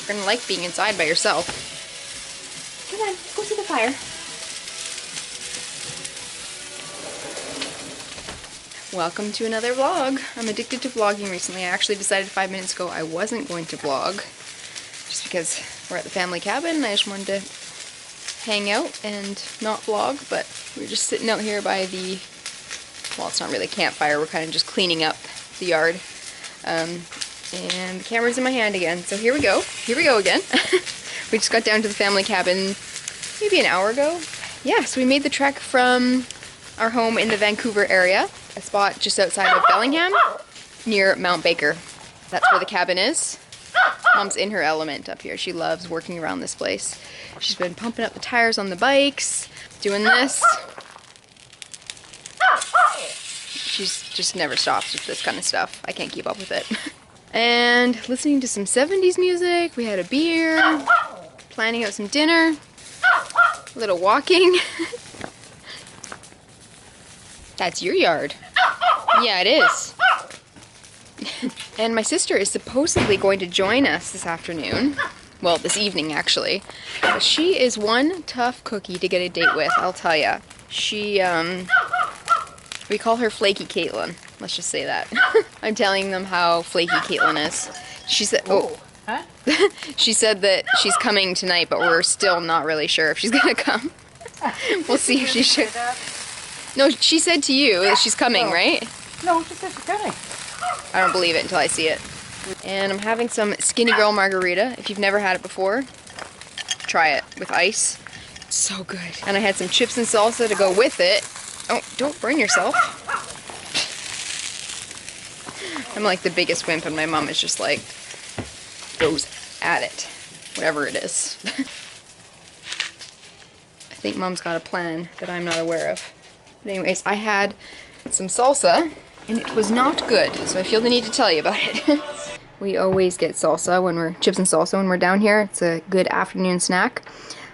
gonna like being inside by yourself. Come on, go see the fire. Welcome to another vlog. I'm addicted to vlogging recently. I actually decided 5 minutes ago I wasn't going to vlog just because we're at the family cabin and I just wanted to hang out and not vlog, but we're just sitting out here by the, well, it's not really a campfire, we're kind of just cleaning up the yard. And the camera's in my hand again, so here we go again. We just got down to the family cabin maybe an hour ago. Yeah, so we made the trek from our home in the Vancouver area, a spot just outside of Bellingham, near Mount Baker. That's where the cabin is. Mom's in her element up here. She loves working around this place. She's been pumping up the tires on the bikes, doing this. She's just never stops with this kind of stuff. I can't keep up with it. And listening to some 70s music. We had a beer, planning out some dinner, a little walking. That's your yard. Yeah, it is. And my sister is supposedly going to join us this afternoon. Well, this evening, actually. But she is one tough cookie to get a date with, I'll tell ya. She, we call her Flaky Caitlin. Let's just say that. I'm telling them how flaky Caitlin is. She said, oh. Huh? She said that she's coming tonight, but we're still not really sure if she's gonna come. We'll see if she should. No, she said to you that she's coming, right? No, she said she's coming. I don't believe it until I see it. And I'm having some Skinny Girl margarita. If you've never had it before, try it with ice. It's so good. And I had some chips and salsa to go with it. Oh, don't burn yourself. I'm like the biggest wimp and my mom is just like, goes at it. Whatever it is. I think mom's got a plan that I'm not aware of. But anyways, I had some salsa and it was not good, so I feel the need to tell you about it. We always get salsa when we're, chips and salsa when we're down here. It's a good afternoon snack.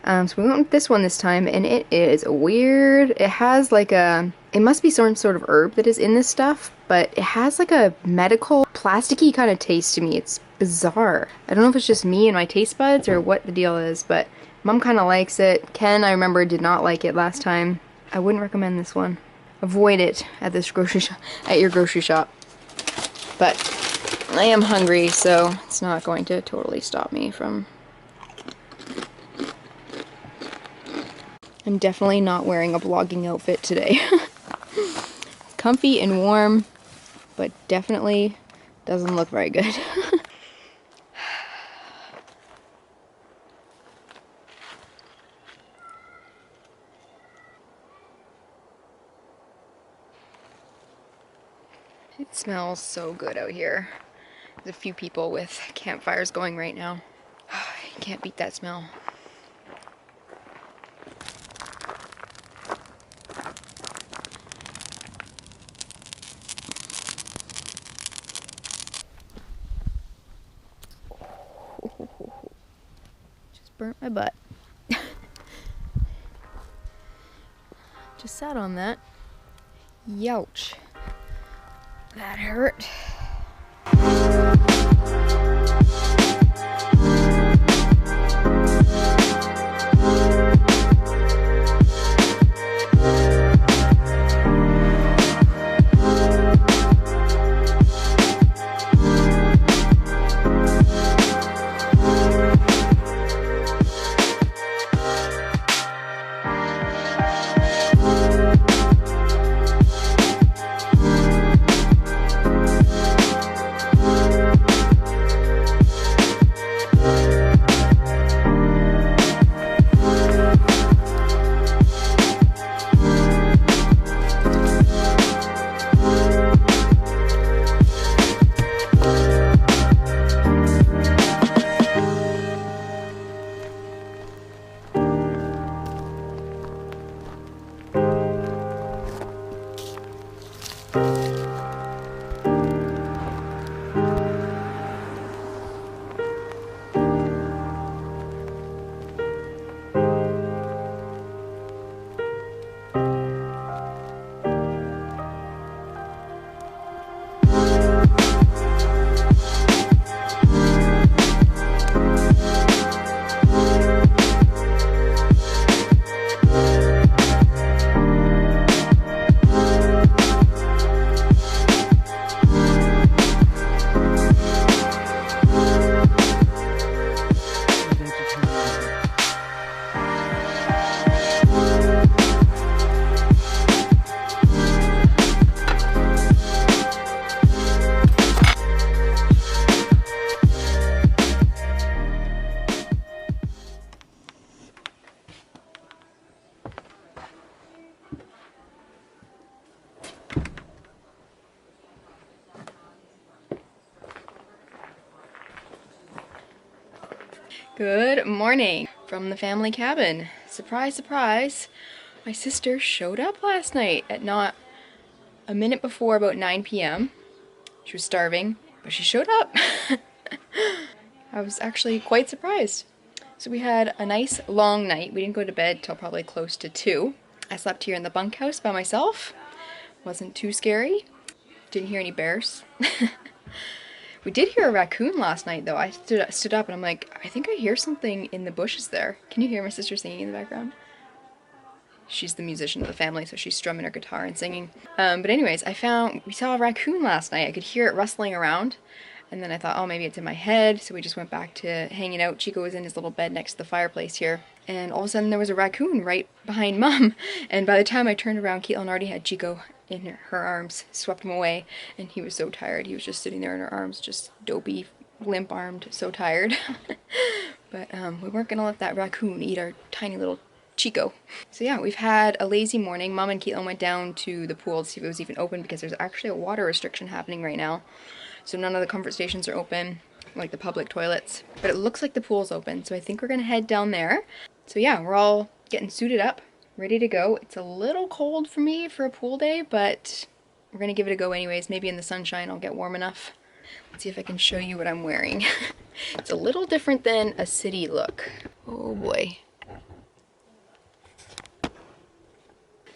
So we went with this one this time and it is weird. It has like a, it must be some sort of herb that is in this stuff, but it has like a medical plasticky kind of taste to me. It's bizarre. I don't know if it's just me and my taste buds or what the deal is, but mom kind of likes it. Ken, I remember, did not like it last time. I wouldn't recommend this one. Avoid it at this grocery shop, at your grocery shop. But I am hungry, so it's not going to totally stop me from... I'm definitely not wearing a vlogging outfit today. Comfy and warm, but definitely doesn't look very good. It smells so good out here. There's a few people with campfires going right now. You can't beat that smell. Just burnt my butt. Just sat on that. Youch. That hurt. Good morning from the family cabin. Surprise, surprise. My sister showed up last night at not a minute before about 9 p.m. She was starving, but she showed up. I was actually quite surprised. So we had a nice long night. We didn't go to bed till probably close to 2. I slept here in the bunkhouse by myself. Wasn't too scary. Didn't hear any bears. We did hear a raccoon last night though. I stood up and I'm like, I think I hear something in the bushes there. Can you hear my sister singing in the background? She's the musician of the family, so she's strumming her guitar and singing. But anyways, we saw a raccoon last night. I could hear it rustling around. And then I thought, oh, maybe it's in my head. So we just went back to hanging out. Chico was in his little bed next to the fireplace here. And all of a sudden there was a raccoon right behind Mom. And by the time I turned around, Caitlin already had Chico in her arms, swept him away. And he was so tired. He was just sitting there in her arms, just dopey, limp-armed, so tired. But we weren't going to let that raccoon eat our tiny little Chico. So yeah, we've had a lazy morning. Mom and Caitlin went down to the pool to see if it was even open because there's actually a water restriction happening right now. So none of the comfort stations are open, like the public toilets. But it looks like the pool's open, so I think we're gonna head down there. So yeah, we're all getting suited up, ready to go. It's a little cold for me for a pool day, but we're gonna give it a go anyways. Maybe in the sunshine I'll get warm enough. Let's see if I can show you what I'm wearing. It's a little different than a city look. Oh boy.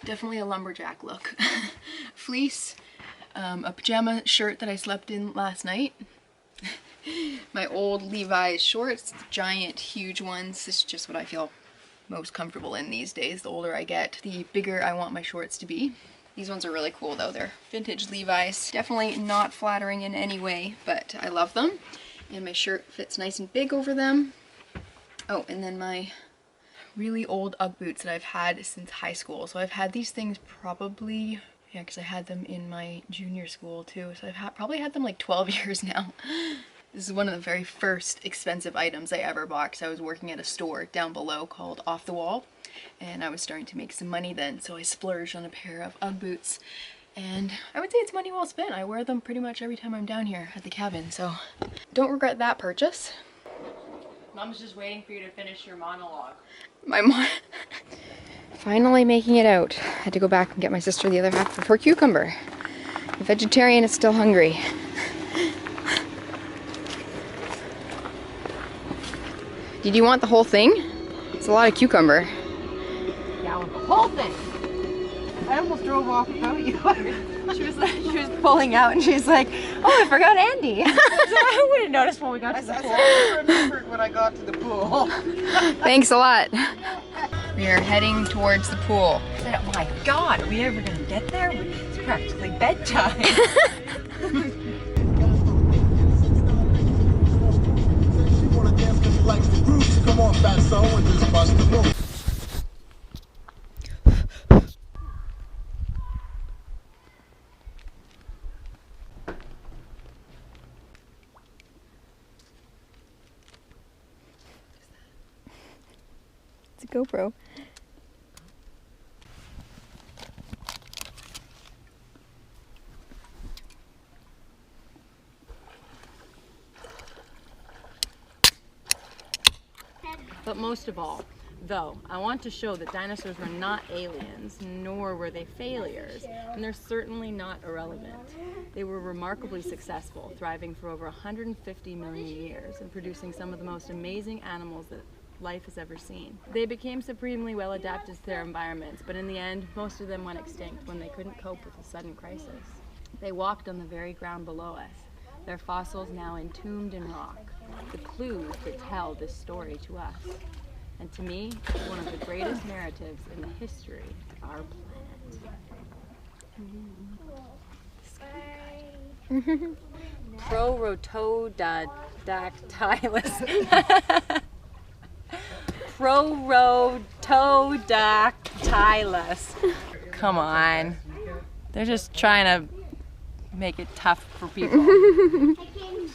Definitely a lumberjack look. Fleece, a pajama shirt that I slept in last night. My old Levi's shorts, giant, huge ones. This is just what I feel most comfortable in these days. The older I get, the bigger I want my shorts to be. These ones are really cool though. They're vintage Levi's. Definitely not flattering in any way, but I love them. And my shirt fits nice and big over them. Oh, and then my really old Ugg boots that I've had since high school. So I've had these things probably, yeah, because I had them in my junior school too. So I've probably had them like 12 years now. This is one of the very first expensive items I ever bought because I was working at a store down below called Off the Wall. And I was starting to make some money then, so I splurged on a pair of Ugg boots. And I would say it's money well spent. I wear them pretty much every time I'm down here at the cabin, so don't regret that purchase. Mom's just waiting for you to finish your monologue. My mom. Finally making it out. Had to go back and get my sister the other half of her cucumber. The vegetarian is still hungry. Did you want the whole thing? It's a lot of cucumber. Yeah, I want the whole thing. I almost drove off without you. She was pulling out and she's like, oh, I forgot Andy. I would have noticed when we got to the pool. I remembered when I got to the pool. Thanks a lot. We are heading towards the pool. I said, oh my God, are we ever going to get there? It's practically bedtime. Come on, fat son, and just bust the move. It's a GoPro. But most of all, though, I want to show that dinosaurs were not aliens, nor were they failures, and they're certainly not irrelevant. They were remarkably successful, thriving for over 150 million years and producing some of the most amazing animals that life has ever seen. They became supremely well adapted to their environments, but in the end, most of them went extinct when they couldn't cope with a sudden crisis. They walked on the very ground below us, their fossils now entombed in rock, the clues that tell this story to us. And to me, it's one of the greatest narratives in the history of our planet. Prorotodactylus. Prorotodactylus. Come on. They're just trying to make it tough for people.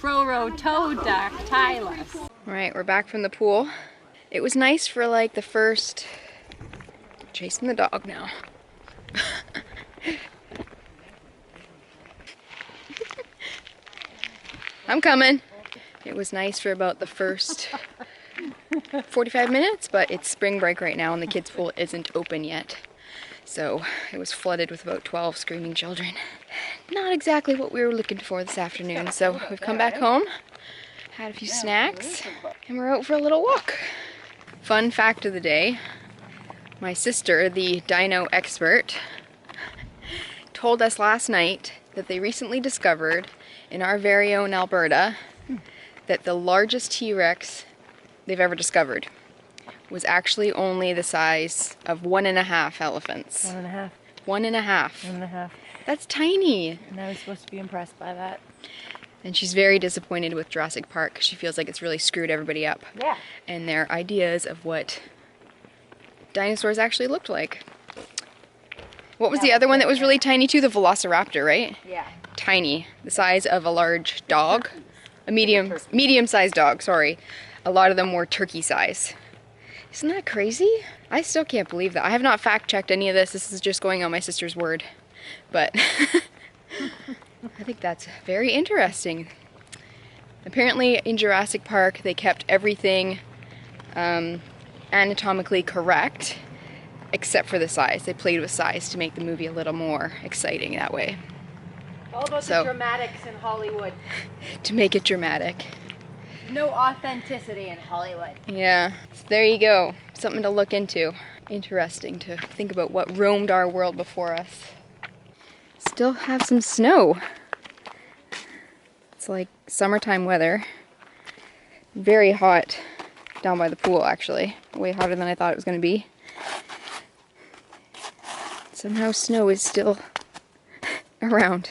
Prorotodactylus. Alright, we're back from the pool. It was nice for like the first... Chasing the dog now. I'm coming. It was nice for about the first 45 minutes, but it's spring break right now and the kids' pool isn't open yet. So it was flooded with about 12 screaming children. Not exactly what we were looking for this afternoon. So we've come back home, had a few snacks, and we're out for a little walk. Fun fact of the day, my sister, the dino expert, told us last night that they recently discovered in our very own Alberta that the largest T-Rex they've ever discovered was actually only the size of 1.5 elephants. 1.5. 1.5. 1.5. That's tiny. And I was supposed to be impressed by that. And she's very disappointed with Jurassic Park. She feels like it's really screwed everybody up. Yeah. And their ideas of what dinosaurs actually looked like. What was the other one that was really tiny too? The Velociraptor, right? Yeah. Tiny. The size of a large dog. A medium-sized dog, sorry. A lot of them were turkey size. Isn't that crazy? I still can't believe that. I have not fact-checked any of this. This is just going on my sister's word. But I think that's very interesting. Apparently in Jurassic Park they kept everything anatomically correct except for the size. They played with size to make the movie a little more exciting that way. All about the dramatics in Hollywood. To make it dramatic. No authenticity in Hollywood. Yeah, so there you go. Something to look into. Interesting to think about what roamed our world before us. Still have some snow. It's like summertime weather. Very hot down by the pool, actually. Way hotter than I thought it was going to be. Somehow snow is still around.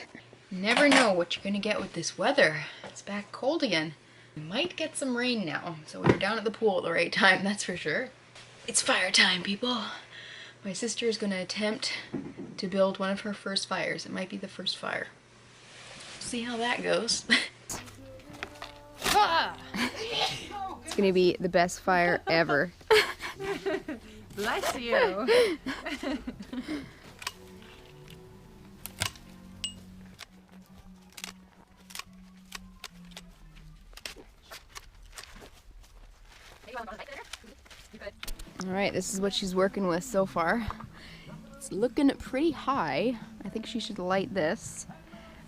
You never know what you're going to get with this weather. It's back cold again. We might get some rain now, so we're down at the pool at the right time, that's for sure. It's fire time, people. My sister is going to attempt to build one of her first fires. It might be the first fire. See how that goes. It's going to be the best fire ever. Bless you. Alright, this is what she's working with so far. It's looking pretty high. I think she should light this,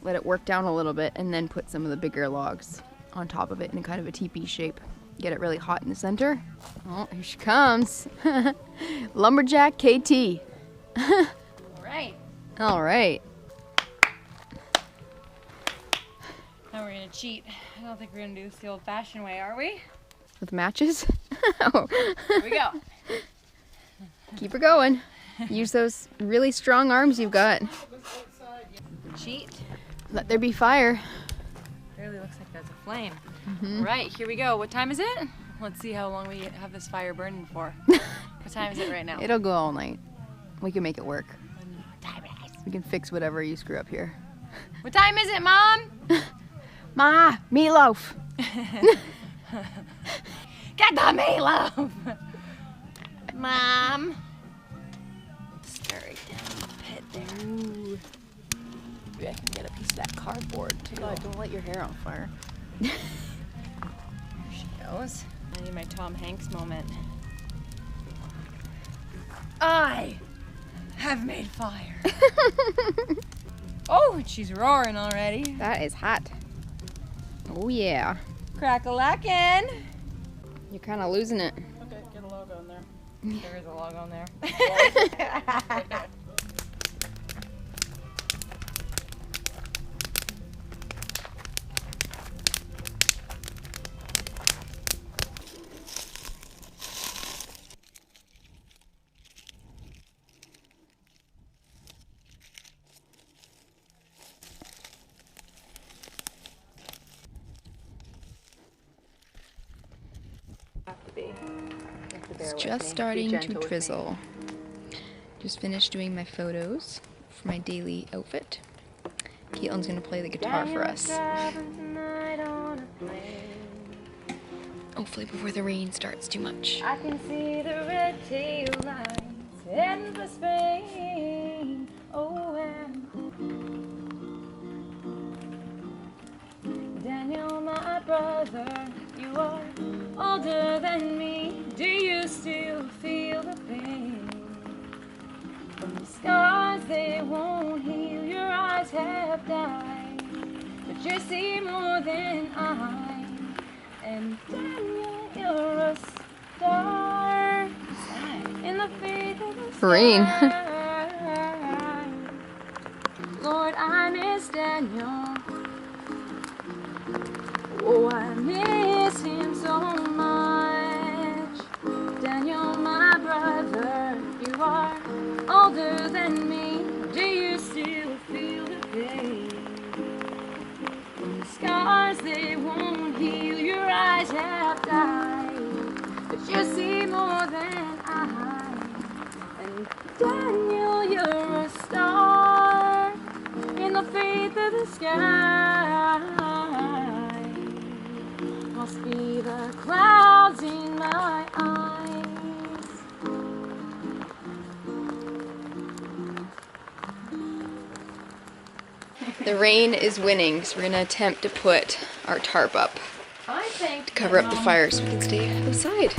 let it work down a little bit, and then put some of the bigger logs on top of it in kind of a teepee shape. Get it really hot in the center. Oh, here she comes. Lumberjack KT. Alright. Alright. Now we're gonna cheat. I don't think we're gonna do this the old-fashioned way, are we? With matches? Oh. Here we go. Keep her going. Use those really strong arms you've got. Cheat. Let there be fire. Barely looks like there's a flame. All right, here we go. What time is it? Let's see how long we have this fire burning for. What time is it right now? It'll go all night. We can make it work. What time is it? We can fix whatever you screw up here. What time is it, Mom? Ma, meatloaf. Get the meatloaf! Mom. Stir it down the pit there. Ooh. Maybe I can get a piece of that cardboard too. God, don't let your hair on fire. There she goes. I need my Tom Hanks moment. I have made fire. Oh, and she's roaring already. That is hot. Oh yeah. Crack-a-lackin'. You're kind of losing it. Okay, get a log on there. There is a log on there. It's just starting to drizzle. Just finished doing my photos for my daily outfit. Caitlin's gonna play the guitar for us. Hopefully before the rain starts too much. I can see the red tail lights heading for Spain. Oh, and Daniel, my brother, you are older than have died, but you see more than I. And Daniel, you're a star in the faith of the Rain. sky. Lord, I miss Daniel. Oh, I miss him so much. Daniel, my brother, you are older than me. Do you still feel the pain? The scars, they won't heal. Your eyes have died, but you see more than I. And Daniel, you're a star in the faith of the sky. Must be the clouds in my eyes. The rain is winning, so we're gonna attempt to put our tarp up to cover up the fire so we can stay outside.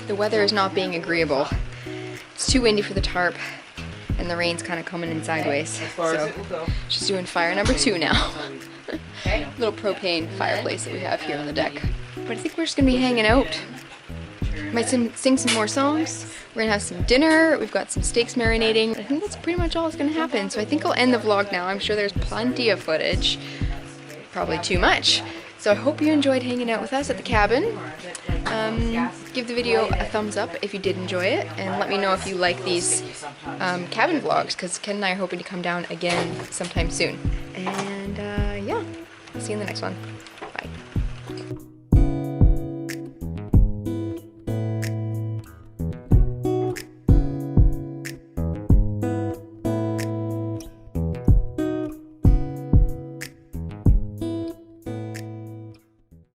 The weather is not being agreeable. It's too windy for the tarp, and the rain's kind of coming in sideways. So, just doing fire number 2 now. Little propane fireplace that we have here on the deck. But I think we're just gonna be hanging out. Might sing some more songs. We're gonna have some dinner. We've got some steaks marinating. I think that's pretty much all that's gonna happen. So I think I'll end the vlog now. I'm sure there's plenty of footage. Probably too much. So I hope you enjoyed hanging out with us at the cabin. Give the video a thumbs up if you did enjoy it, and let me know if you like these cabin vlogs, because Ken and I are hoping to come down again sometime soon. And yeah, see you in the next one.